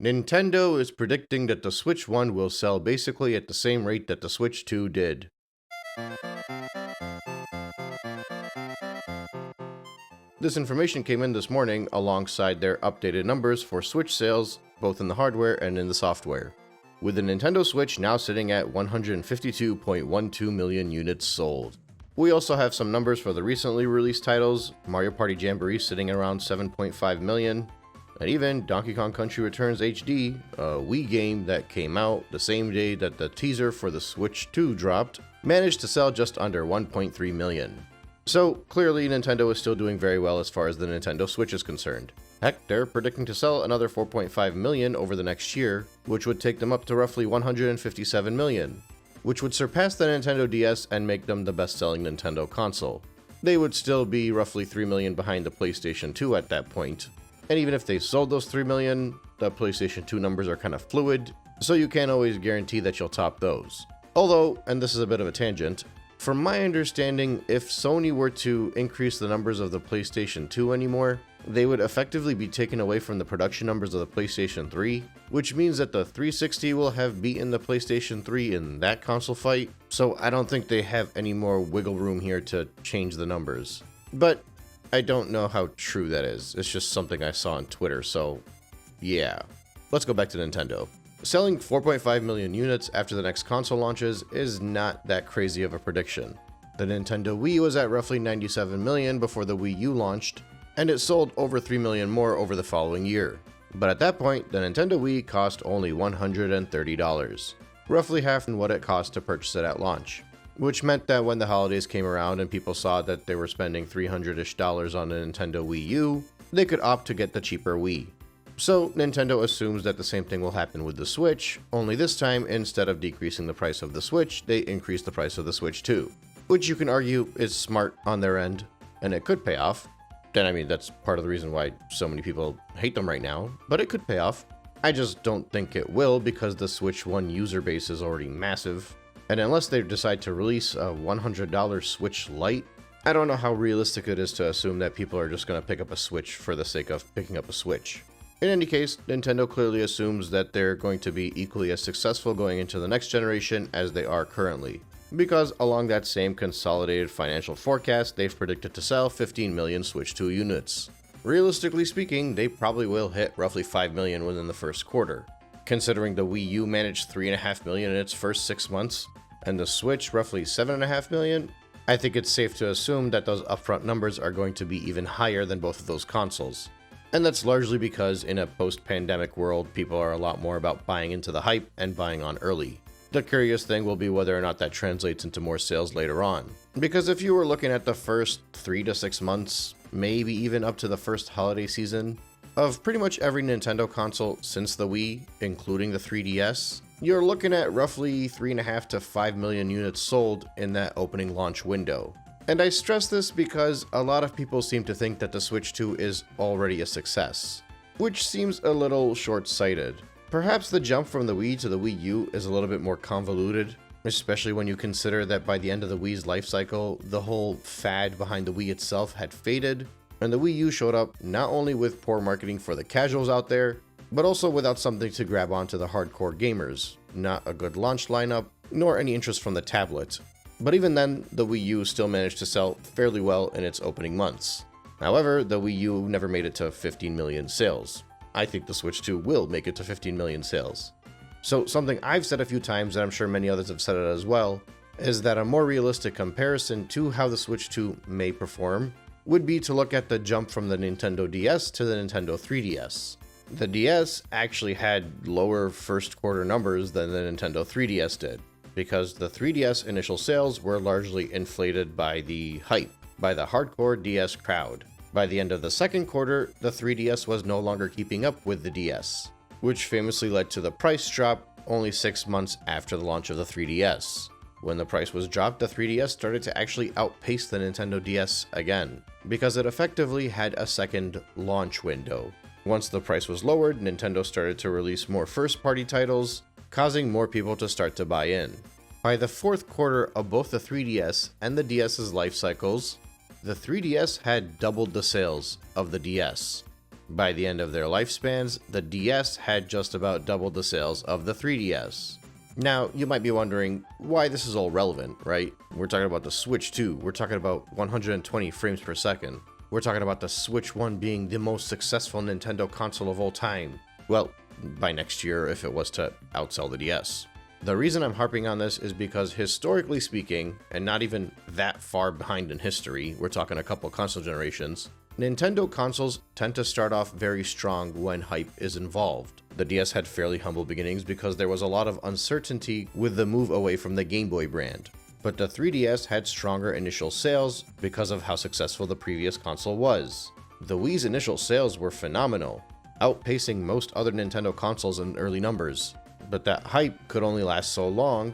Nintendo is predicting that the Switch 1 will sell basically at the same rate that the Switch 2 did. This information came in this morning alongside their updated numbers for Switch sales, both in the hardware and in the software, with the Nintendo Switch now sitting at 152.12 million units sold. We also have some numbers for the recently released titles, Mario Party Jamboree sitting around 7.5 million, and even Donkey Kong Country Returns HD, a Wii game that came out the same day that the teaser for the Switch 2 dropped, managed to sell just under 1.3 million. So clearly Nintendo is still doing very well as far as the Nintendo Switch is concerned. Heck, they're predicting to sell another 4.5 million over the next year, which would take them up to roughly 157 million, which would surpass the Nintendo DS and make them the best-selling Nintendo console. They would still be roughly 3 million behind the PlayStation 2 at that point, and even if they sold those 3 million, the PlayStation 2 numbers are kind of fluid, so you can't always guarantee that you'll top those. Although, and this is a bit of a tangent, from my understanding, if Sony were to increase the numbers of the PlayStation 2 anymore, they would effectively be taken away from the production numbers of the PlayStation 3, which means that the 360 will have beaten the PlayStation 3 in that console fight, so I don't think they have any more wiggle room here to change the numbers. But I don't know how true that is, it's just something I saw on Twitter, so yeah. Let's go back to Nintendo. Selling 4.5 million units after the next console launches is not that crazy of a prediction. The Nintendo Wii was at roughly 97 million before the Wii U launched, and it sold over 3 million more over the following year. But at that point, the Nintendo Wii cost only $130, roughly half in what it cost to purchase it at launch, which meant that when the holidays came around and people saw that they were spending $300-ish on a Nintendo Wii U, they could opt to get the cheaper Wii. So Nintendo assumes that the same thing will happen with the Switch, only this time, instead of decreasing the price of the Switch, they increase the price of the Switch too, which you can argue is smart on their end, and it could pay off. And I mean, that's part of the reason why so many people hate them right now, but it could pay off. I just don't think it will because the Switch 1 user base is already massive, and unless they decide to release a $100 Switch Lite, I don't know how realistic it is to assume that people are just going to pick up a Switch for the sake of picking up a Switch. In any case, Nintendo clearly assumes that they're going to be equally as successful going into the next generation as they are currently, because along that same consolidated financial forecast, they've predicted to sell 15 million Switch 2 units. Realistically speaking, they probably will hit roughly 5 million within the first quarter. Considering the Wii U managed 3.5 million in its first 6 months, and the Switch roughly 7.5 million, I think it's safe to assume that those upfront numbers are going to be even higher than both of those consoles. And that's largely because in a post-pandemic world, people are a lot more about buying into the hype and buying on early. The curious thing will be whether or not that translates into more sales later on. Because if you were looking at the first 3 to 6 months, maybe even up to the first holiday season, of pretty much every Nintendo console since the Wii, including the 3DS, you're looking at roughly 3.5 to 5 million units sold in that opening launch window. And I stress this because a lot of people seem to think that the Switch 2 is already a success, which seems a little short-sighted. Perhaps the jump from the Wii to the Wii U is a little bit more convoluted, especially when you consider that by the end of the Wii's life cycle, the whole fad behind the Wii itself had faded, and the Wii U showed up not only with poor marketing for the casuals out there, but also without something to grab onto the hardcore gamers, not a good launch lineup, nor any interest from the tablet. But even then, the Wii U still managed to sell fairly well in its opening months. However, the Wii U never made it to 15 million sales. I think the Switch 2 will make it to 15 million sales. So something I've said a few times, and I'm sure many others have said it as well, is that a more realistic comparison to how the Switch 2 may perform would be to look at the jump from the Nintendo DS to the Nintendo 3DS. The DS actually had lower first quarter numbers than the Nintendo 3DS did, because the 3DS initial sales were largely inflated by the hype, by the hardcore DS crowd. By the end of the second quarter, the 3DS was no longer keeping up with the DS, which famously led to the price drop only 6 months after the launch of the 3DS. When the price was dropped, the 3DS started to actually outpace the Nintendo DS again, because it effectively had a second launch window. Once the price was lowered, Nintendo started to release more first-party titles, causing more people to start to buy in. By the fourth quarter of both the 3DS and the DS's life cycles, the 3DS had doubled the sales of the DS. By the end of their lifespans, the DS had just about doubled the sales of the 3DS. Now, you might be wondering why this is all relevant, right? We're talking about the Switch 2, we're talking about 120 frames per second. We're talking about the Switch 1 being the most successful Nintendo console of all time. Well, by next year if it was to outsell the DS. The reason I'm harping on this is because historically speaking, and not even that far behind in history, we're talking a couple console generations, Nintendo consoles tend to start off very strong when hype is involved. The DS had fairly humble beginnings because there was a lot of uncertainty with the move away from the Game Boy brand. But the 3DS had stronger initial sales because of how successful the previous console was. The Wii's initial sales were phenomenal, outpacing most other Nintendo consoles in early numbers. But that hype could only last so long,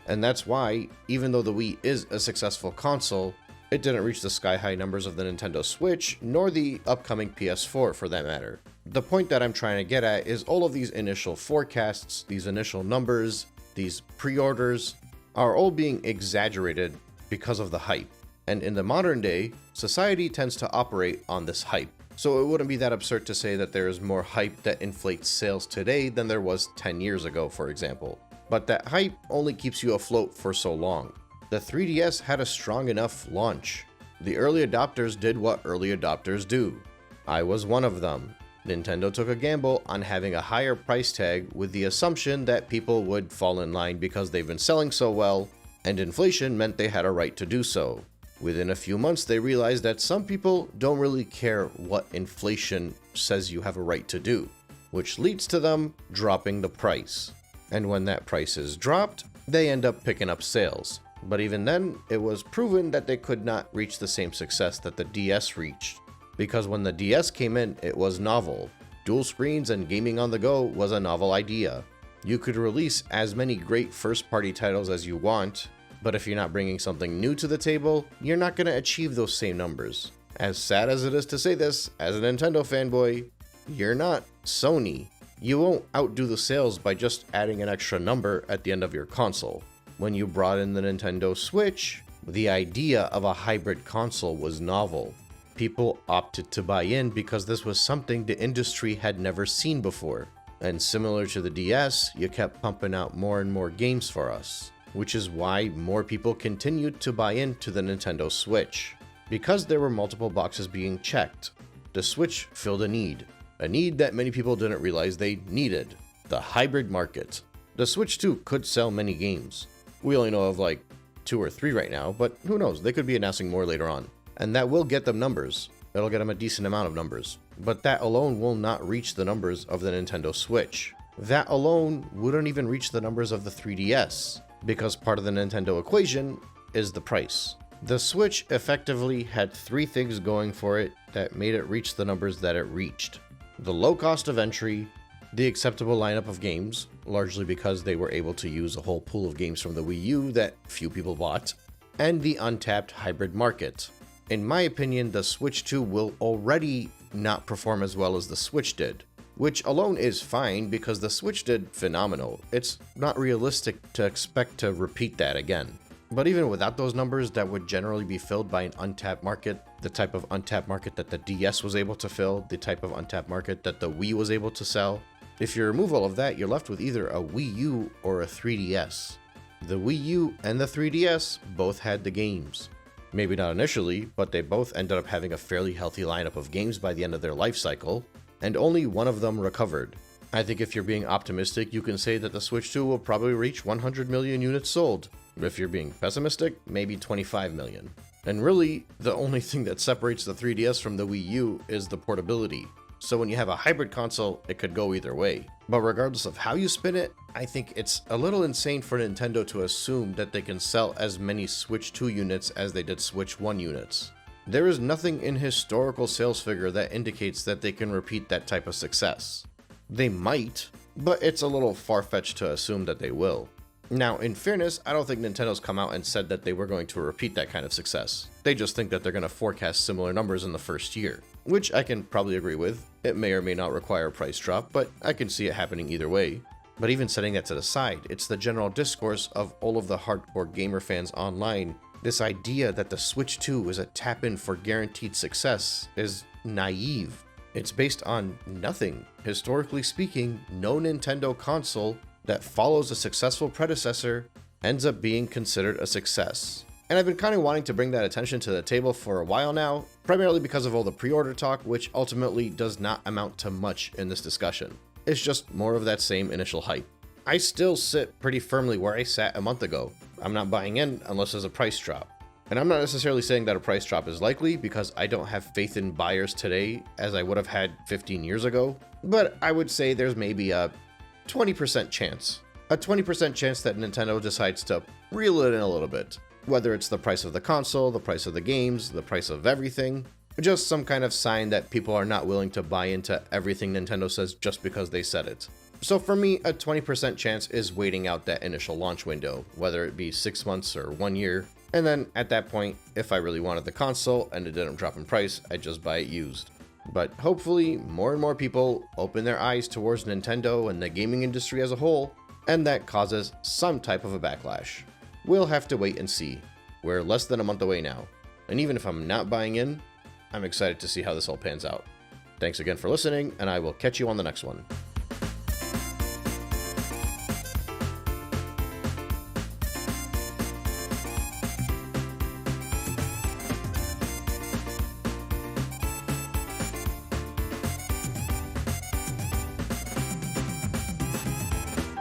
and that's why, even though the Wii is a successful console, it didn't reach the sky-high numbers of the Nintendo Switch, nor the upcoming PS4 for that matter. The point that I'm trying to get at is all of these initial forecasts, these initial numbers, these pre-orders, are all being exaggerated because of the hype. And in the modern day, society tends to operate on this hype. So it wouldn't be that absurd to say that there is more hype that inflates sales today than there was 10 years ago, for example. But that hype only keeps you afloat for so long. The 3DS had a strong enough launch. The early adopters did what early adopters do. I was one of them. Nintendo took a gamble on having a higher price tag with the assumption that people would fall in line because they've been selling so well, and inflation meant they had a right to do so. Within a few months, they realized that some people don't really care what inflation says you have a right to do, which leads to them dropping the price. And when that price is dropped, they end up picking up sales. But even then, it was proven that they could not reach the same success that the DS reached. Because when the DS came in, it was novel. Dual screens and gaming on the go was a novel idea. You could release as many great first-party titles as you want, but if you're not bringing something new to the table, you're not going to achieve those same numbers. As sad as it is to say this, as a Nintendo fanboy, you're not Sony. You won't outdo the sales by just adding an extra number at the end of your console. When you brought in the Nintendo Switch, the idea of a hybrid console was novel. People opted to buy in because this was something the industry had never seen before. And similar to the DS, you kept pumping out more and more games for us, which is why more people continued to buy into the Nintendo Switch. Because there were multiple boxes being checked, the Switch filled a need that many people didn't realize they needed: the hybrid market. The Switch 2 could sell many games. We only know of like 2 or 3 right now, but who knows, they could be announcing more later on. And that will get them numbers. It'll get them a decent amount of numbers. But that alone will not reach the numbers of the Nintendo Switch. That alone wouldn't even reach the numbers of the 3DS, because part of the Nintendo equation is the price. The Switch effectively had 3 things going for it that made it reach the numbers that it reached: the low cost of entry, the acceptable lineup of games, largely because they were able to use a whole pool of games from the Wii U that few people bought, and the untapped hybrid market. In my opinion, the Switch 2 will already not perform as well as the Switch did, which alone is fine because the Switch did phenomenal. It's not realistic to expect to repeat that again. But even without those numbers, that would generally be filled by an untapped market, the type of untapped market that the DS was able to fill, the type of untapped market that the Wii was able to sell. If you remove all of that, you're left with either a Wii U or a 3DS. The Wii U and the 3DS both had the games. Maybe not initially, but they both ended up having a fairly healthy lineup of games by the end of their life cycle, and only one of them recovered. I think if you're being optimistic, you can say that the Switch 2 will probably reach 100 million units sold. If you're being pessimistic, maybe 25 million. And really, the only thing that separates the 3DS from the Wii U is the portability. So when you have a hybrid console, it could go either way. But regardless of how you spin it, I think it's a little insane for Nintendo to assume that they can sell as many Switch 2 units as they did Switch 1 units. There is nothing in historical sales figure that indicates that they can repeat that type of success. They might, but it's a little far-fetched to assume that they will. Now, in fairness, I don't think Nintendo's come out and said that they were going to repeat that kind of success. They just think that they're going to forecast similar numbers in the first year, which I can probably agree with. It may or may not require a price drop, but I can see it happening either way. But even setting that to the side, it's the general discourse of all of the hardcore gamer fans online. This idea that the Switch 2 is a tap-in for guaranteed success is naive. It's based on nothing. Historically speaking, no Nintendo console that follows a successful predecessor ends up being considered a success. And I've been kind of wanting to bring that attention to the table for a while now, primarily because of all the pre-order talk, which ultimately does not amount to much in this discussion. It's just more of that same initial hype. I still sit pretty firmly where I sat a month ago. I'm not buying in unless there's a price drop. And I'm not necessarily saying that a price drop is likely, because I don't have faith in buyers today as I would have had 15 years ago, but I would say there's maybe a 20% chance. A 20% chance that Nintendo decides to reel it in a little bit. Whether it's the price of the console, the price of the games, the price of everything, just some kind of sign that people are not willing to buy into everything Nintendo says just because they said it. So for me, a 20% chance is waiting out that initial launch window, whether it be 6 months or 1 year. And then at that point, if I really wanted the console and it didn't drop in price, I'd just buy it used. But hopefully, more and more people open their eyes towards Nintendo and the gaming industry as a whole, and that causes some type of a backlash. We'll have to wait and see. We're less than a month away now. And even if I'm not buying in, I'm excited to see how this all pans out. Thanks again for listening, and I will catch you on the next one.